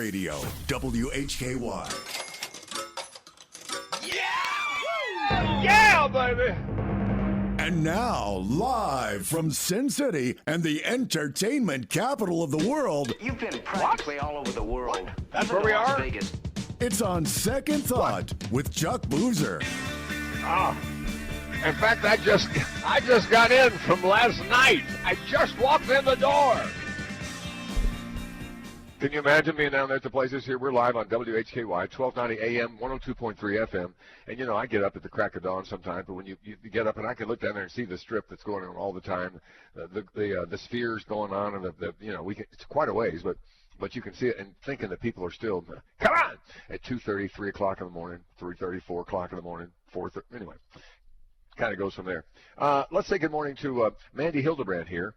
Radio, WHKY. Yeah! Yeah, baby! And now, live from Sin City and the entertainment capital of the world, You've been practically all over the world. That's where we Las are? Vegas. it's On Second Thought with Chuck Boozer. In fact, I just got in from last night. I just walked in the door. Can you imagine being down there at the places here? We're live on WHKY, 1290 AM, 102.3 FM. And, you know, I get up at the crack of dawn sometimes, but when you get up and I can look down there and see the strip that's going on all the time, the spheres going on, and it's quite a ways, but you can see it and thinking that people are still, come on, at 2:30, 3 o'clock in the morning, 3:30, 4 o'clock in the morning, 4:30, anyway. Kind of goes from there. Let's say good morning to Mandy Hildebrand here.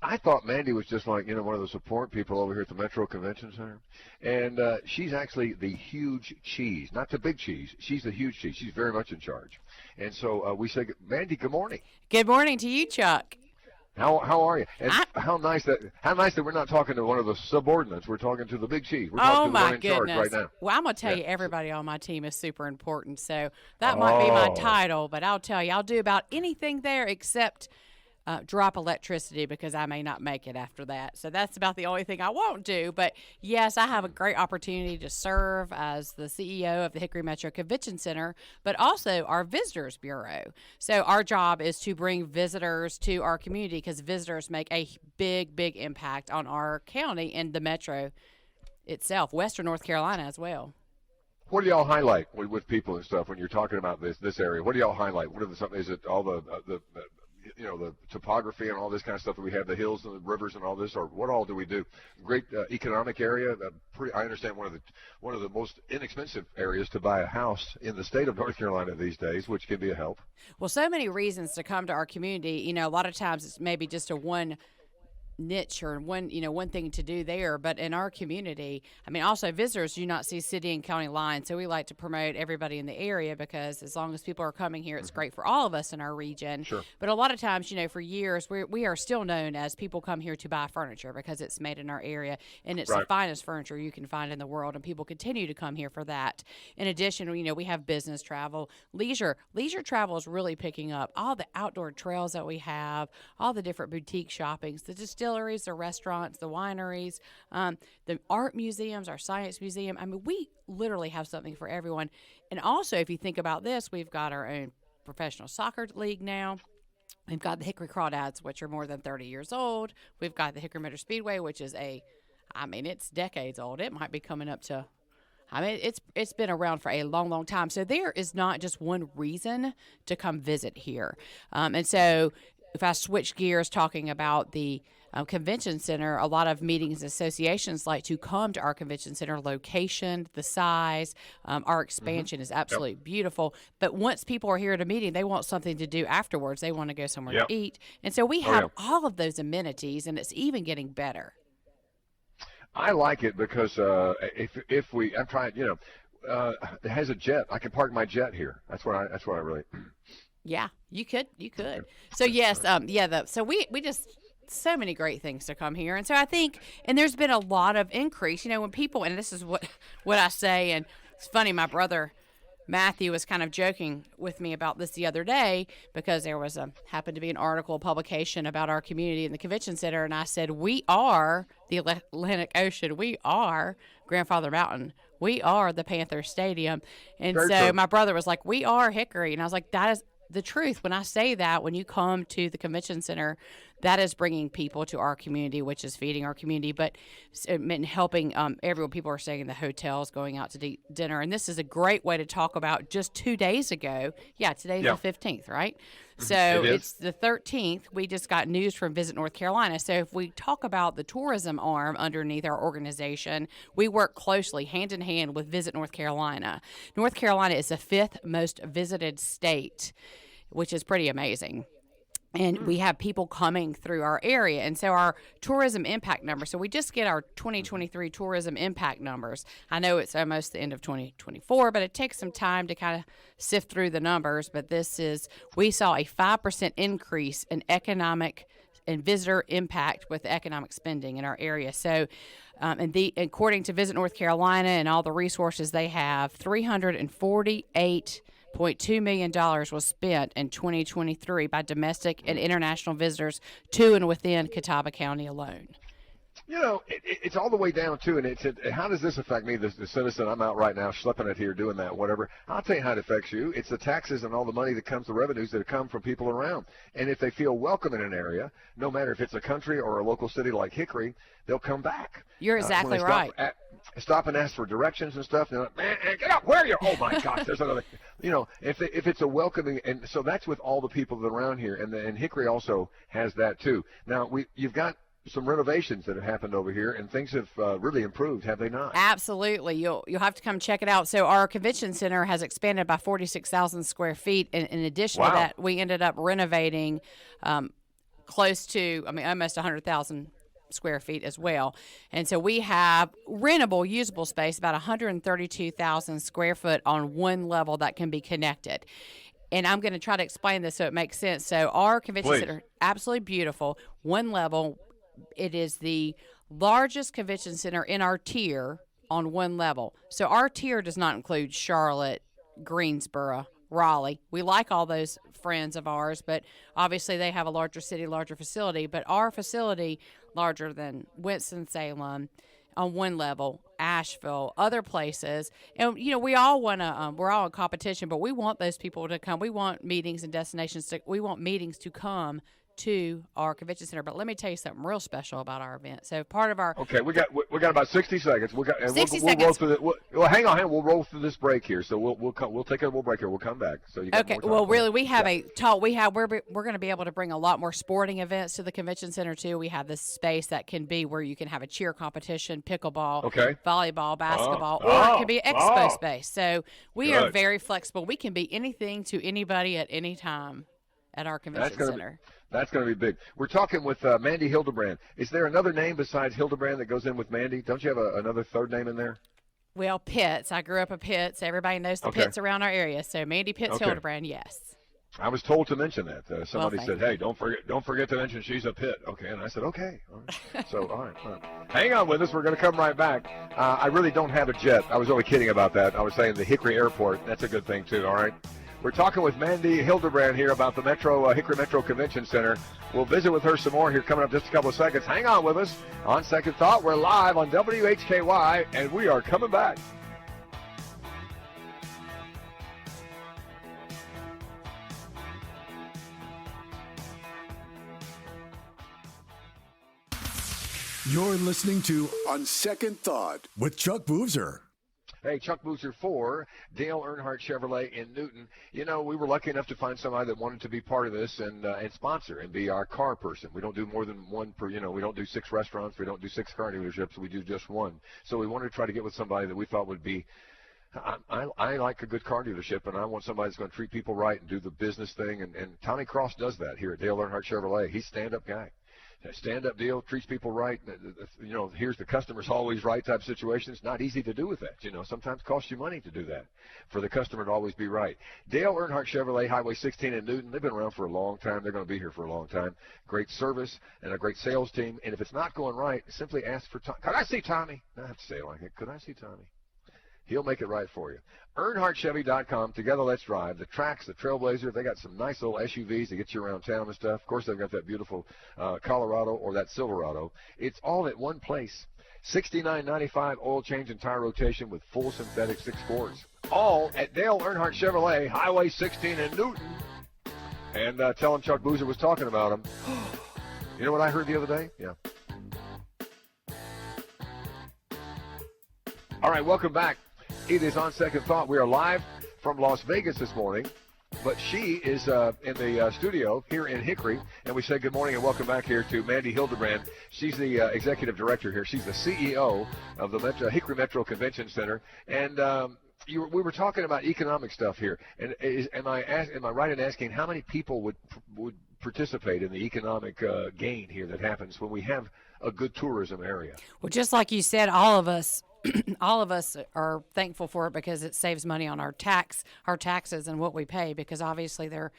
I thought Mandy was just like, one of the support people over here at the Metro Convention Center. And she's actually the huge cheese, not the big cheese. She's the huge cheese. She's very much in charge. And so we say, Mandy, good morning. Good morning to you, Chuck. How are you? And how nice that we're not talking to one of the subordinates. We're talking to the big cheese. We're talking to the one in charge right now. Well, I'm going to tell you, everybody on my team is super important. So that might be my title, but I'll tell you, I'll do about anything there except drop electricity because I may not make it after that. So that's about the only thing I won't do. But yes, I have a great opportunity to serve as the CEO of the Hickory Metro Convention Center, but also our Visitors Bureau. So our job is to bring visitors to our community because visitors make a big, big impact on our county and the Metro itself, Western North Carolina as well. What do y'all highlight with people and stuff when you're talking about this area? What do y'all highlight? What are is it all the topography and all this kind of stuff that we have, the hills and the rivers and all this, or what all do we do? Great economic area. I understand one of the most inexpensive areas to buy a house in the state of North Carolina these days, which can be a help. Well, so many reasons to come to our community. A lot of times it's maybe just a one niche or one thing to do there, but in our community, also visitors do not see city and county lines, so we like to promote everybody in the area because as long as people are coming here, it's great for all of us in our region. Sure. But a lot of times, for years, we are still known as people come here to buy furniture because it's made in our area, and it's the finest furniture you can find in the world, and people continue to come here for that. In addition, we have business travel, leisure travel is really picking up. All the outdoor trails that we have, all the different boutique shoppings, the distilleries, the restaurants, the wineries, the art museums, our science museum. We literally have something for everyone. And also, if you think about this, we've got our own professional soccer league now. We've got the Hickory Crawdads, which are more than 30 years old. We've got the Hickory Motor Speedway, which is it's decades old. It might be coming up to, it's been around for a long, long time. So there is not just one reason to come visit here. And so if I switch gears talking about the convention center, a lot of meetings and associations like to come to our convention center location, the size, our expansion is absolutely beautiful. But once people are here at a meeting, they want something to do afterwards. They want to go somewhere to eat. And so we have all of those amenities, and it's even getting better. I like it because I'm trying, it has a jet. I can park my jet here. That's what I really. Yeah, you could. So yes, so we just so many great things to come here, and so I think, and there's been a lot of increase. When people, and this is what I say, and it's funny. My brother Matthew was kind of joking with me about this the other day because there was happened to be an article, a publication about our community in the convention center, and I said we are the Atlantic Ocean, we are Grandfather Mountain, we are the Panther Stadium, and Very so true. my brother was like, we are Hickory, and I was like, that is the truth. When I say that, when you come to the convention center, that is bringing people to our community, which is feeding our community, but helping everyone. People are staying in the hotels, going out to dinner. And this is a great way to talk about just 2 days ago. Yeah, today's the 15th, right? So it's the 13th. We just got news from Visit North Carolina. So if we talk about the tourism arm underneath our organization, we work closely hand in hand with Visit North Carolina. North Carolina is the 5th most visited state, which is pretty amazing. And we have people coming through our area. And so our tourism impact numbers, so we just get our 2023 tourism impact numbers. I know it's almost the end of 2024, but it takes some time to kind of sift through the numbers. But we saw a 5% increase in economic and visitor impact with economic spending in our area. So, according to Visit North Carolina and all the resources they have, $348.2 million was spent in 2023 by domestic and international visitors to and within Catawba County alone. You know, it's all the way down to, and how does this affect me, the citizen? I'm out right now schlepping it here, doing that, whatever. I'll tell you how it affects you. It's the taxes and all the money that comes, the revenues that come from people around. And if they feel welcome in an area, no matter if it's a country or a local city like Hickory, they'll come back. You're exactly right. Stop and ask for directions and stuff. And they're like, man, get up, where are you? Oh my gosh, there's another. You know, if it's a welcoming, and so that's with all the people that are around here, and Hickory also has that too. Now you've got some renovations that have happened over here, and things have really improved, have they not? Absolutely. You'll have to come check it out. So our convention center has expanded by 46,000 square feet. And in addition to that, we ended up renovating close to, almost 100,000 square feet as well. And so we have rentable, usable space, about 132,000 square foot on one level that can be connected. And I'm going to try to explain this so it makes sense. So our convention center, absolutely beautiful, one level. It is the largest convention center in our tier on one level. So our tier does not include Charlotte, Greensboro, Raleigh. We like all those friends of ours, but obviously they have a larger city, larger facility. But our facility, larger than Winston-Salem, on one level, Asheville, other places. And, you know, we all want to, we're all in competition, but we want those people to come. We want meetings and destinations. We want meetings to come to our convention center. But let me tell you something real special about our event. So part of our we got about 60 seconds. We'll roll through well, hang on. We'll roll through this break here. So we'll take a little break here. We'll come back. So you got okay. Well, really, we have a talk. We're going to be able to bring a lot more sporting events to the convention center too. We have this space that can be where you can have a cheer competition, pickleball, volleyball, basketball, or it can be an expo space. So we are very flexible. We can be anything to anybody at any time at our convention center. That's going to be big. We're talking with Mandy Hildebrand. Is there another name besides Hildebrand that goes in with Mandy? Don't you have another third name in there? Well, Pitts. I grew up at Pitts. Everybody knows the Pitts around our area. So Mandy Pitts Hildebrand, yes. I was told to mention that. Somebody said, "Hey, don't forget to mention she's a Pitt." Okay, and I said, "Okay." All right. So, all right. Hang on with us. We're going to come right back. I really don't have a jet. I was only kidding about that. I was saying the Hickory Airport. That's a good thing too. All right. We're talking with Mandy Hildebrand here about the Hickory Metro Convention Center. We'll visit with her some more here coming up just a couple of seconds. Hang on with us. On Second Thought, we're live on WHKY, and we are coming back. You're listening to On Second Thought with Chuck Boozer. Hey, Chuck Boozer for Dale Earnhardt Chevrolet in Newton. You know, we were lucky enough to find somebody that wanted to be part of this and sponsor and be our car person. We don't do more than one per, we don't do 6 restaurants. We don't do 6 car dealerships. We do just one. So we wanted to try to get with somebody that we thought would be, I like a good car dealership, and I want somebody that's going to treat people right and do the business thing. And Tommy Cross does that here at Dale Earnhardt Chevrolet. He's a stand-up guy. Stand-up deal, treats people right. Here's the customer's always right type situation. It's not easy to do with that. Sometimes it costs you money to do that for the customer to always be right. Dale Earnhardt Chevrolet, Highway 16 in Newton. They've been around for a long time. They're going to be here for a long time. Great service and a great sales team. And if it's not going right, simply ask for Tommy. Could I see Tommy? I have to say it like it. Could I see Tommy? He'll make it right for you. EarnhardtChevy.com. Together, let's drive. The Trax, the Trailblazer, they got some nice little SUVs to get you around town and stuff. Of course, they've got that beautiful Colorado or that Silverado. It's all at one place. $69.95 oil change and tire rotation with full synthetic 6.4s. All at Dale Earnhardt Chevrolet, Highway 16 in Newton. And tell them Chuck Boozer was talking about them. You know what I heard the other day? Yeah. All right, welcome back. It is On Second Thought. We are live from Las Vegas this morning, but she is in the studio here in Hickory, and we say good morning and welcome back here to Mandy Hildebrand. She's the executive director here. She's the CEO of the Hickory Metro Convention Center, and we were talking about economic stuff here. And am I right in asking how many people would participate in the economic gain here that happens when we have a good tourism area? Well, just like you said, all of us are thankful for it because it saves money on our taxes and what we pay, because obviously they're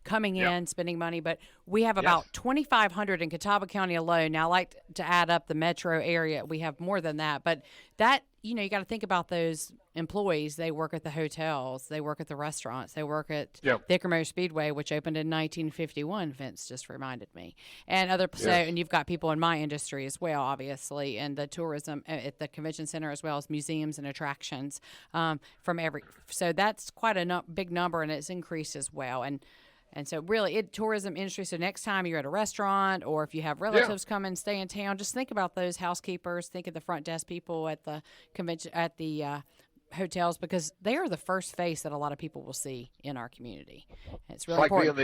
coming in, spending money, but we have about 2,500 in Catawba County alone. Now, I like to add up the metro area. We have more than that, but that, you got to think about those employees. They work at the hotels, they work at the restaurants, they work at the Hickory Speedway, which opened in 1951. Vince just reminded me, and other. So, and you've got people in my industry as well, obviously, and the tourism at the convention center, as well as museums and attractions from every. So that's quite a big number, and it's increased as well. And so really, tourism industry, so next time you're at a restaurant or if you have relatives come and stay in town, just think about those housekeepers, think of the front desk people at the convention, at the hotels, because they are the first face that a lot of people will see in our community. And it's really important.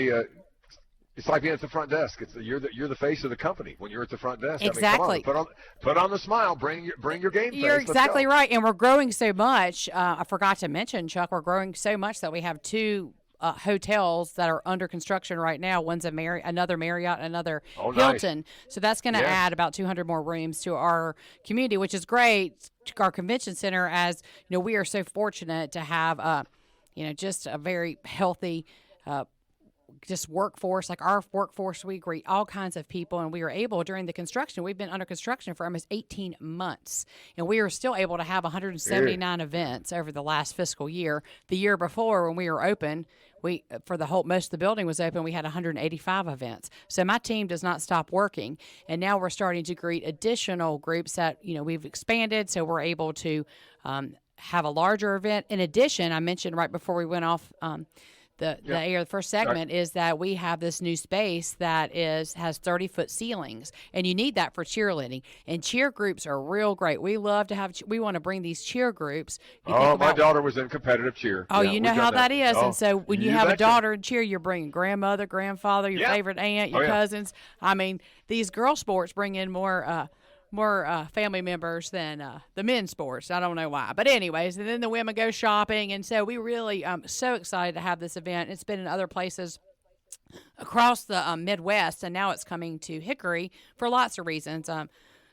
It's like being at the front desk. You're the face of the company when you're at the front desk. Exactly. I mean, put on the smile. Bring your game face. You're exactly right. And we're growing so much. I forgot to mention, Chuck, we're growing so much that we have two hotels that are under construction right now. One's another Marriott, another Hilton. Nice. So that's going to add about 200 more rooms to our community, which is great. Our convention center, as we are so fortunate to have, just a very healthy, just workforce. Like our workforce, we greet all kinds of people, and we were able during the construction. We've been under construction for almost 18 months, and we were still able to have 179 events over the last fiscal year. The year before, when we were open, most of the building was open, we had 185 events. So my team does not stop working, and now we're starting to greet additional groups that we've expanded, so we're able to have a larger event. In addition, I mentioned right before we went off the first segment is that we have this new space that has 30-foot ceilings, and you need that for cheerleading. And cheer groups are real great. We love to have. We want to bring these cheer groups. My daughter was in competitive cheer. Oh, you know how that is. And so when you have a daughter in cheer, you're bringing grandmother, grandfather, your favorite aunt, your cousins. I mean, these girl sports bring in more family members than the men's sports. I don't know why. But anyways, and then the women go shopping. And so we really so excited to have this event. It's been in other places across the Midwest, and now it's coming to Hickory for lots of reasons.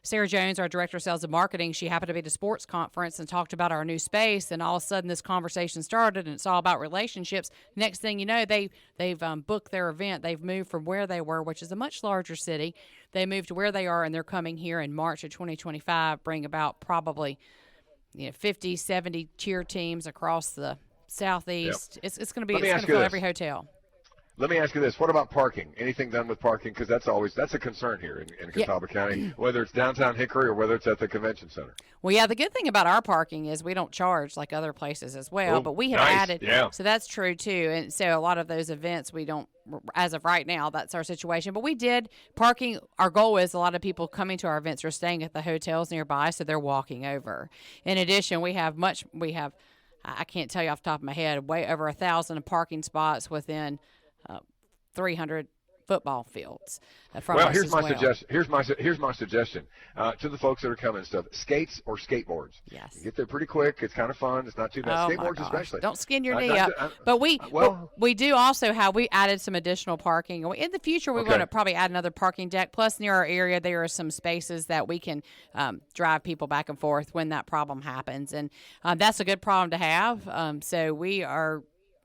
Sarah Jones, our Director of Sales and Marketing, she happened to be at a sports conference and talked about our new space, and all of a sudden this conversation started, and it's all about relationships. Next thing you know, they've booked their event. They've moved from where they were, which is a much larger city. They moved to where they are, and they're coming here in March of 2025, bring about probably 50, 70 cheer teams across the Southeast. It's going to fill every hotel. Let me ask you this. What about parking? Anything done with parking? Because that's a concern here in Catawba County, whether it's downtown Hickory or whether it's at the convention center. Well, yeah, the good thing about our parking is we don't charge like other places as well, but we have added. Yeah. So that's true, too. And so a lot of those events we don't, as of right now, that's our situation. But we did parking. Our goal is a lot of people coming to our events are staying at the hotels nearby, so they're walking over. In addition, we have I can't tell you off the top of my head, way over 1,000 parking spots within 300 football fields from us here's as my well. suggestion. Here's my suggestion to the folks that are coming and stuff: skates or skateboards. Yes, you get there pretty quick. It's kind of fun. It's not too bad. Skateboards especially. Don't skin your knee up. But we do also have added some additional parking. In the future, we want to probably add another parking deck. Plus, near our area, there are some spaces that we can drive people back and forth when that problem happens, and that's a good problem to have. So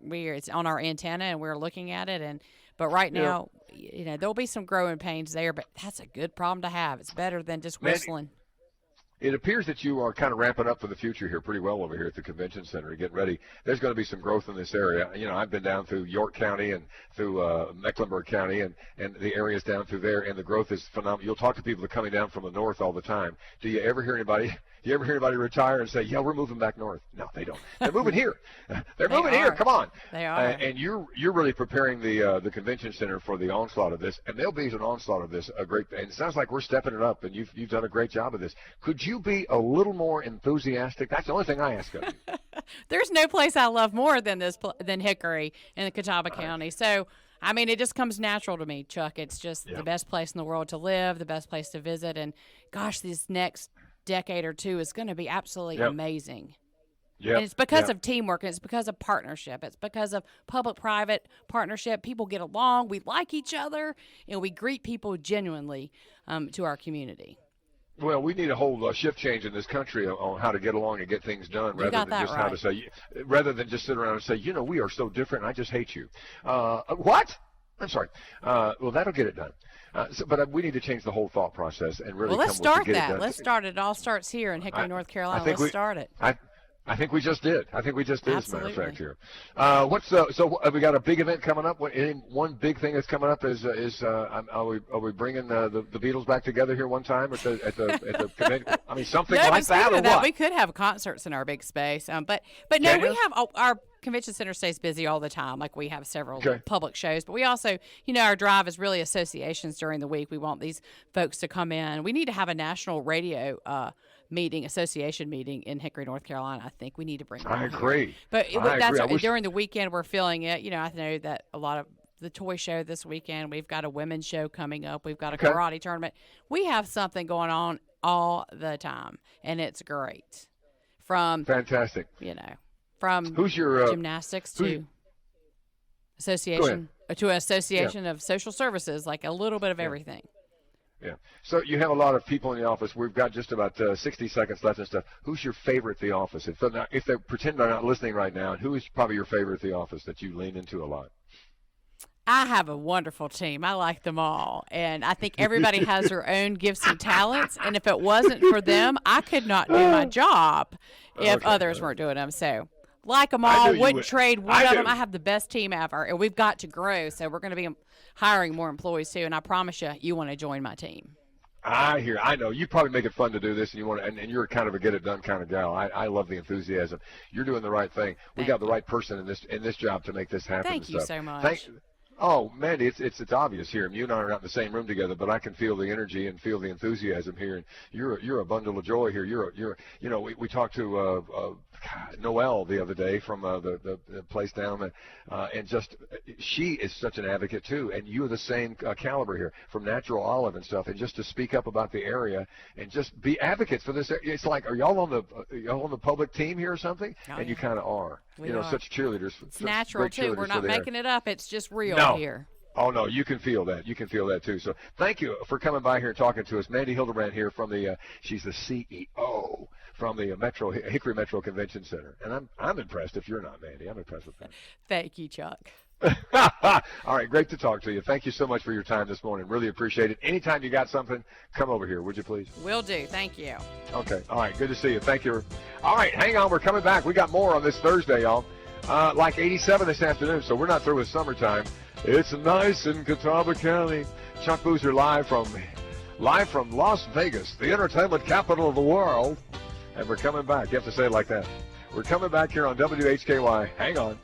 it's on our antenna, and we're looking at it. But right now, there'll be some growing pains there, but that's a good problem to have. It's better than just whistling. It appears that you are kind of ramping up for the future here pretty well over here at the convention center. Getting ready. There's going to be some growth in this area. I've been down through York County and through Mecklenburg County and the areas down through there, and the growth is phenomenal. You'll talk to people that are coming down from the north all the time. Do you ever hear anybody retire and say, "Yeah, we're moving back north"? No, they don't. They're moving here. They're moving here. Come on. They are. And you're really preparing the convention center for the onslaught of this, and there'll be an onslaught of this. And it sounds like we're stepping it up, and you've done a great job of this. Could you be a little more enthusiastic? That's the only thing I ask of you. There's no place I love more than than Hickory in the Catawba County. So, I mean, it just comes natural to me, Chuck. It's just the best place in the world to live, the best place to visit, and gosh, this next decade or two is going to be absolutely amazing. And it's because of teamwork, and it's because of partnership. It's because of public-private partnership. People get along, we like each other, and we greet people genuinely to our community. Well, we need a whole shift change in this country on how to get along and get things done, rather than just sit around and say, we are so different, and I just hate you. What? I'm sorry. Well, that'll get it done. But we need to change the whole thought process and really Well, let's come with start to get that. It done. Let's start it. It all starts here in Hickory, North Carolina. Let's start it. I think we just did. Absolutely. As a matter of fact, here. We got a big event coming up. One big thing that's coming up is are we bringing the Beatles back together here one time at the convention? I mean, something like that, or what? We could have concerts in our big space, but no, we have our convention center stays busy all the time. Like, we have several public shows, but we also, our drive is really associations during the week. We want these folks to come in. We need to have a national radio association meeting in Hickory, North Carolina. I think we need to bring them. I agree. But during the weekend we're feeling it. I know that a lot of the toy show this weekend. We've got a women's show coming up. We've got a karate tournament. We have something going on all the time, and it's great. Fantastic. From who's your gymnastics to association of social services, like a little bit of everything. Yeah. So you have a lot of people in the office. We've got just about 60 seconds left and stuff. Who's your favorite at the office? If they pretend they're not listening right now, who is probably your favorite at the office that you lean into a lot? I have a wonderful team. I like them all. And I think everybody has their own gifts and talents. And if it wasn't for them, I could not do my job if others weren't doing them. So, like them all, wouldn't trade one of them. I have the best team ever. And we've got to grow. So we're going to be hiring more employees too. And I promise you want to join my team. I know. You probably make it fun to do this, and and you're kind of a get-it-done kind of gal. I love the enthusiasm. You're doing the right thing. We got the right person in this job to make this happen. Thank you so much. Oh, Mandy, it's obvious here. You and I are not in the same room together, but I can feel the energy and feel the enthusiasm here. And you're a bundle of joy here. We talked to Noelle the other day from the place down there, and just she is such an advocate too. And you are the same caliber here from Natural Olive and stuff. And just to speak up about the area and just be advocates for this. It's like, are y'all on the public team here or something? And you kind of are. We are. Such cheerleaders. It's natural too. We're not making it up. It's just real here. Oh, no, you can feel that. You can feel that, too. So thank you for coming by here and talking to us. Mandy Hildebrand here from she's the CEO from the Hickory Metro Convention Center. And I'm impressed if you're not, Mandy. I'm impressed with that. Thank you, Chuck. All right, great to talk to you. Thank you so much for your time this morning. Really appreciate it. Anytime you got something, come over here, would you please? Will do. Thank you. Okay. All right, good to see you. Thank you. All right, hang on. We're coming back. We got more on this Thursday, y'all. Like 87 this afternoon, so we're not through with summertime. It's nice in Catawba County. Chuck Boozer live from Las Vegas, the entertainment capital of the world. And we're coming back. You have to say it like that. We're coming back here on WHKY. Hang on.